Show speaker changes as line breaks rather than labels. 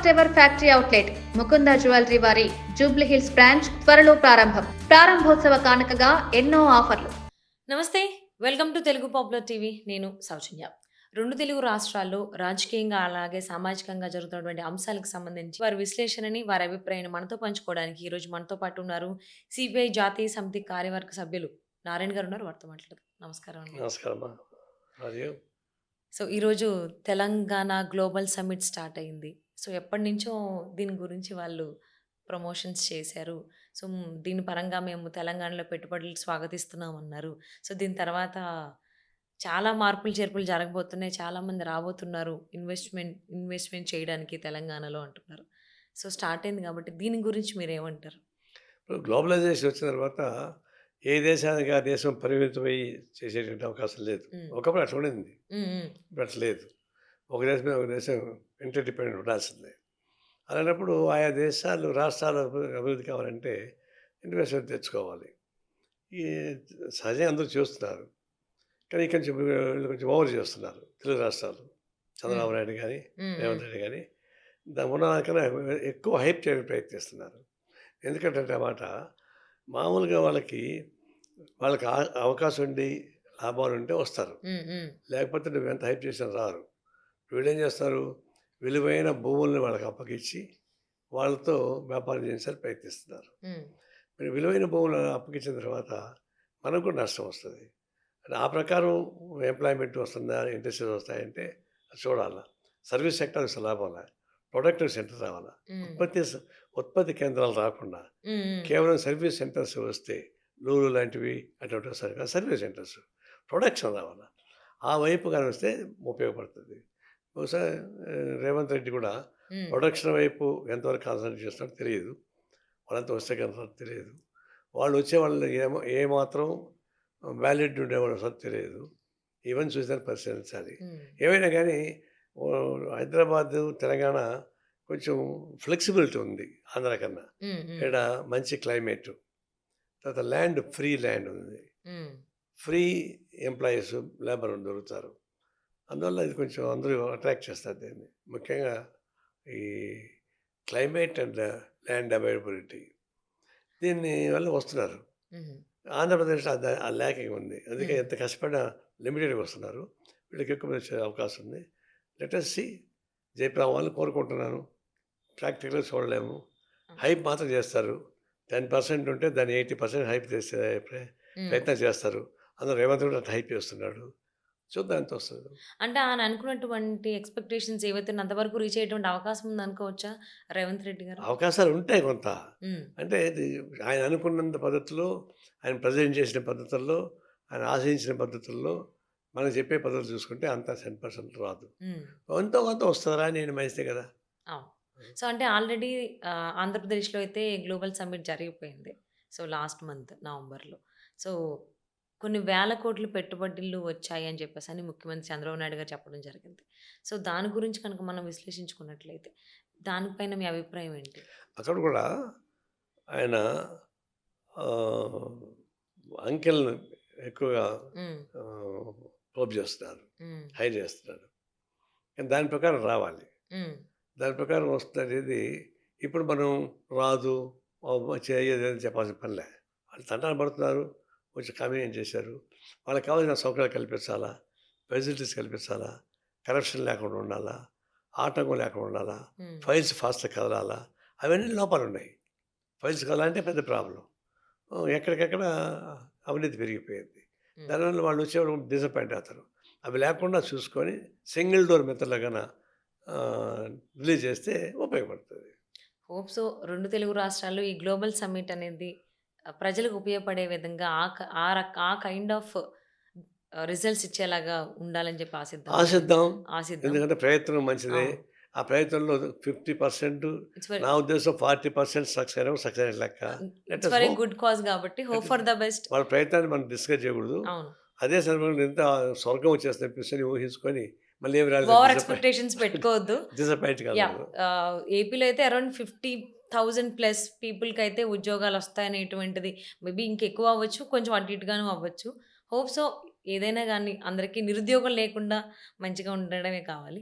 First ever factory outlet Mukunda jewellery వారి Jubilee hills branch త్వరలో ప్రారంభోత్సవ కానుకగా ఎన్నో ఆఫర్లు.
నమస్తే, welcome to Telugu popular TV. నేను సౌజన్య. రెండు తెలుగు రాష్ట్రాల్లో రాజకీయంగా అలాగే సామాజికంగా జరుగుతున్నటువంటి అంశాలకు సంబంధించి వారి విశ్లేషణని, వారి అభిప్రాయాన్ని మనతో పంచుకోవడానికి ఈరోజు మనతో పాటు ఉన్నారు సిపిఐ జాతీయ సమితి కార్యవర్గ సభ్యులు నారాయణ గారు ఉన్నారు. వారితో మాట్లాడదాం. నమస్కారం అండి.
నమస్కారం.
సో ఈరోజు తెలంగాణ గ్లోబల్ సమ్మిట్ స్టార్ట్ అయింది. సో ఎప్పటి నుంచో దీని గురించి వాళ్ళు ప్రమోషన్స్ చేశారు. సో దీని పరంగా మేము తెలంగాణలో పెట్టుబడులు స్వాగతిస్తున్నామన్నారు. సో దీని తర్వాత చాలా మార్పులు చేర్పులు జరగబోతున్నాయి, చాలామంది రాబోతున్నారు ఇన్వెస్ట్మెంట్ చేయడానికి తెలంగాణలో అంటున్నారు. సో స్టార్ట్ అయింది కాబట్టి దీని గురించి మీరు ఏమంటారు?
ఇప్పుడు గ్లోబలైజేషన్ వచ్చిన తర్వాత ఏ దేశానికి ఆ దేశం పరిమితమై చేసేటువంటి అవకాశం లేదు. ఒకప్పుడు అట్లా ఉండింది, ఇప్పుడు అట్లా లేదు. ఒక దేశం మీద ఒక దేశం ఇంటర్డిపెండెంట్ ఉండాల్సిందే. అలాంటప్పుడు ఆయా దేశాలు రాష్ట్రాలు అభివృద్ధి కావాలంటే ఇన్వెస్ట్మెంట్ తెచ్చుకోవాలి. ఈ సహజంగా అందరూ చేస్తున్నారు, కానీ కొంచెం ఓవర్ చేస్తున్నారు తెలుగు రాష్ట్రాలు. చంద్రబాబు నాయుడు కానీ రేవంత్ రెడ్డి కానీ దాని ఉన్నదానికన్నా ఎక్కువ హైప్ చేయడానికి ప్రయత్నిస్తున్నారు. ఎందుకంటే అన్నమాట మామూలుగా వాళ్ళకి అవకాశం ఉండి లాభాలు ఉంటే వస్తారు, లేకపోతే నువ్వు ఎంత హైప్ చేసినా రారు. వీళ్ళు ఏం చేస్తారు, విలువైన భూముల్ని వాళ్ళకి అప్పగించి వాళ్ళతో వ్యాపారం చేసేందుకు ప్రయత్నిస్తున్నారు. మీరు విలువైన భూములు అప్పగించిన తర్వాత మనకు కూడా నష్టం వస్తుంది. ఆ ప్రకారం ఎంప్లాయ్మెంట్ వస్తుందా, ఇండస్ట్రీస్ వస్తాయంటే చూడాలా. సర్వీస్ సెక్టర్ లాభం, ప్రొడక్టివ్ సెంటర్ రావాలా. ఉత్పత్తి కేంద్రాలు రాకుండా కేవలం సర్వీస్ సెంటర్స్ వస్తే లూలు లాంటివి అటువంటి వస్తాయి కదా. సర్వీస్ సెంటర్స్ ప్రొడక్షన్ రావాలా. ఆ వైపు కానీ వస్తే ఉపయోగపడుతుంది. బహుశా రేవంత్ రెడ్డి కూడా ప్రొడక్షన్ వైపు ఎంతవరకు కాన్సన్ట్రేట్ చేస్తున్నారో తెలియదు. వాళ్ళంతా వస్తే కనుక తెలియదు. వాళ్ళు వచ్చే వాళ్ళు ఏమాత్రం వ్యాలిడ్ ఉండేవాళ్ళు అసలు తెలియదు. ఈవెన్ చూసిన పరిశీలించాలి. ఏమైనా కానీ హైదరాబాద్ తెలంగాణ కొంచెం ఫ్లెక్సిబిలిటీ ఉంది ఆంధ్ర కన్నా. ఇక్కడ మంచి క్లైమేట్, తర్వాత ల్యాండ్ ఫ్రీ ల్యాండ్ ఉంది, ఫ్రీ ఎంప్లాయీస్ లేబర్ దొరుకుతారు. అందువల్ల ఇది కొంచెం అందరూ అట్రాక్ట్ చేస్తారు దీన్ని. ముఖ్యంగా ఈ క్లైమేట్ అండ్ ల్యాండ్ అవైలబిలిటీ దీన్ని వల్ల వస్తున్నారు. ఆంధ్రప్రదేశ్లో ఆ ల్యాకింగ్ ఉంది. అందుకే ఎంత కష్టపడినా లిమిటెడ్గా వస్తున్నారు. వీళ్ళకి ఎక్కువ వచ్చే అవకాశం ఉంది. లెటెస్ట్ సి జయప్రద వాళ్ళని కోరుకుంటున్నాను. ప్రాక్టికల్గా చూడలేము, హైప్ మాత్రం చేస్తారు. 10% ఉంటే దాన్ని 80% హైప్ చేసే ప్రయత్నం చేస్తారు. అందరూ రేవంత్ కూడా హైప్ చేస్తున్నాడు. చూద్దాం ఎంత వస్తుంది.
అంటే ఆయన అనుకున్నటువంటి ఎక్స్పెక్టేషన్స్ ఏవైతే అంతవరకు రీచ్ అయ్యేటువంటి అవకాశం ఉంది అనుకోవచ్చా రేవంత్ రెడ్డి గారు?
అవకాశాలు ఉంటాయి కొంత. అంటే ఆయన అనుకున్నంత పద్ధతిలో, ఆయన ప్రజెంట్ చేసిన పద్ధతుల్లో, ఆయన ఆశించిన పద్ధతుల్లో, మనం చెప్పే పద్ధతులు చూసుకుంటే అంత 10% రాదు. ఎంతో కొంత వస్తుందా, నేను మంచిదే కదా.
సో అంటే ఆల్రెడీ ఆంధ్రప్రదేశ్లో అయితే గ్లోబల్ సమ్మిట్ జరిగిపోయింది. సో లాస్ట్ మంత్ నవంబర్లో. సో కొన్ని వేల కోట్లు పెట్టుబడులు వచ్చాయి అని చెప్పేసి అని ముఖ్యమంత్రి చంద్రబాబు నాయుడు గారు చెప్పడం జరిగింది. సో దాని గురించి కనుక మనం విశ్లేషించుకున్నట్లయితే దానిపైన మీ అభిప్రాయం ఏంటి?
అక్కడ కూడా ఆయన అంకెల్ని ఎక్కువగా ప్రోబ్ చేస్తున్నారు, హై చేస్తున్నారు. కానీ దాని ప్రకారం రావాలి. దాని ప్రకారం వస్తుంది. ఇప్పుడు మనం రాదు చేయదని చెప్పాల్సిన పనిలే. వాళ్ళు తంటాలు పడుతున్నారు, కొంచెం కన్వీనియన్స్ చేశారు. వాళ్ళకి కావాల్సిన సౌకర్యాలు కల్పించాలా, ఫెసిలిటీస్ కల్పించాలా, కరప్షన్ లేకుండా ఉండాలా, ఆటంకం లేకుండా ఉండాలా, ఫైల్స్ ఫాస్ట్గా కదలాలా. అవన్నీ లోపాలు ఉన్నాయి. ఫైల్స్ కదలాలంటే పెద్ద ప్రాబ్లం. ఎక్కడికెక్కడ అవినీతి పెరిగిపోయింది. దానివల్ల వాళ్ళు వచ్చేవాళ్ళు డిసప్పాయింట్ అవుతారు. అవి లేకుండా చూసుకొని సింగిల్ డోర్ మెథడ్లో రిలీజ్ చేస్తే ఉపయోగపడుతుంది.
హోప్ సో రెండు తెలుగు రాష్ట్రాల్లో ఈ గ్లోబల్ సమ్మిట్ అనేది ప్రజలకు ఉపయోగపడే విధంగా ఆ కైండ్ ఆఫ్ రిజల్ట్స్ ఇచ్చేలాగా ఉండాలని చెప్పి ఆశిద్దాం.
ఎందుకంటే ప్రయత్నం మంచిదే. ఆ ప్రయత్నంలో 50%, నా ఉద్దేశం 40% సక్సెస్ లెక్క.
ఇట్స్ వెరీ గుడ్ కాజ్ కాబట్టి హోప్ ఫర్ ద బెస్ట్.
వాళ్ళ ప్రయత్నాన్ని మనం డిస్కస్ చేయకూడదు. అదే సమయంలో ఎంత స్వర్గం వచ్చేస్తుంది ఊహించుకొని మళ్ళీ
ఓవర్ ఎక్స్పెక్టేషన్స్ పెట్టుకోవద్దు.
డిసప్పాయింట్ కాదు.
ఏపీలో అయితే అరౌండ్ 50,000+ పీపుల్కి అయితే ఉద్యోగాలు వస్తాయనేటువంటిది మేబీ ఇంకెక్కువ అవ్వచ్చు, కొంచెం అటు ఇటుగాను అవ్వచ్చు. హోప్ సో ఏదైనా కానీ అందరికీ నిరుద్యోగం లేకుండా మంచిగా ఉండడమే కావాలి.